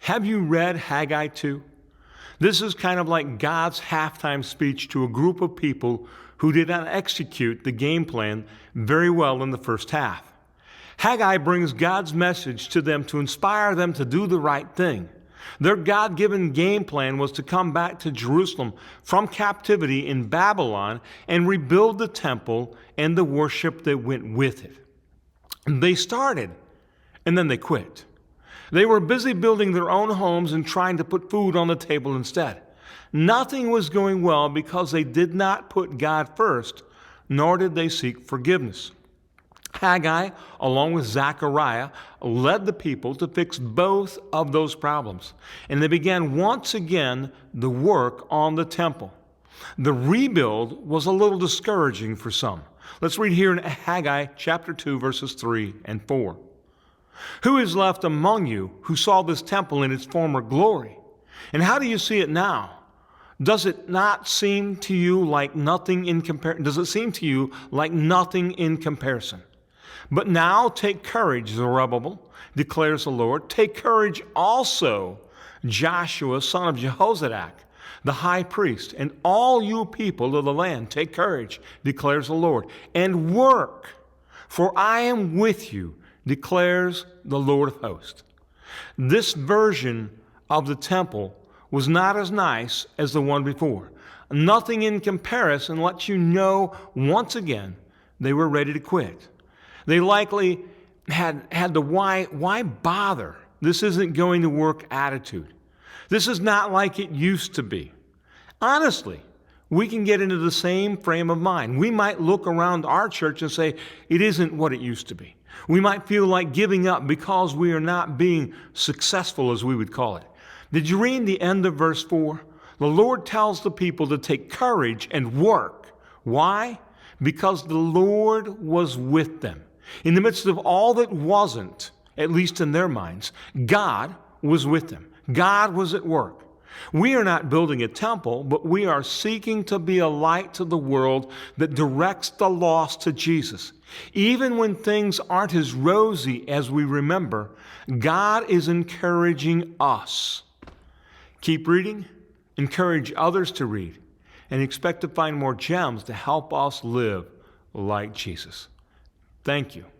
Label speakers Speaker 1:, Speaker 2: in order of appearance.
Speaker 1: Have you read Haggai 2? This is kind of like God's halftime speech to a group of people who did not execute the game plan very well in the first half. Haggai brings God's message to them to inspire them to do the right thing. Their God-given game plan was to come back to Jerusalem from captivity in Babylon and rebuild the temple and the worship that went with it. They started, and then they quit. They were busy building their own homes and trying to put food on the table instead. Nothing was going well because they did not put God first, nor did they seek forgiveness. Haggai, along with Zechariah, led the people to fix both of those problems, and they began once again the work on the temple. The rebuild was a little discouraging for some. Let's read here in Haggai chapter 2, verses 3 and 4. Who is left among you who saw this temple in its former glory? And how do you see it now? Does it not seem to you like nothing in comparison? Does it seem to you like nothing in comparison? But now take courage, Zerubbabel, declares the Lord. Take courage also, Joshua, son of Jehozadak, the high priest, and all you people of the land. Take courage, declares the Lord, and work, for I am with you, declares the Lord of hosts. This version of the temple was not as nice as the one before. Nothing in comparison lets you know once again they were ready to quit. They likely had the why bother? This isn't going to work attitude. This is not like it used to be. Honestly, we can get into the same frame of mind. We might look around our church and say, it isn't what it used to be. We might feel like giving up because we are not being successful, as we would call it. Did you read the end of verse 4? The Lord tells the people to take courage and work. Why? Because the Lord was with them. In the midst of all that wasn't, at least in their minds, God was with them. God was at work. We are not building a temple, but we are seeking to be a light to the world that directs the lost to Jesus. Even when things aren't as rosy as we remember, God is encouraging us. Keep reading, encourage others to read, and expect to find more gems to help us live like Jesus. Thank you.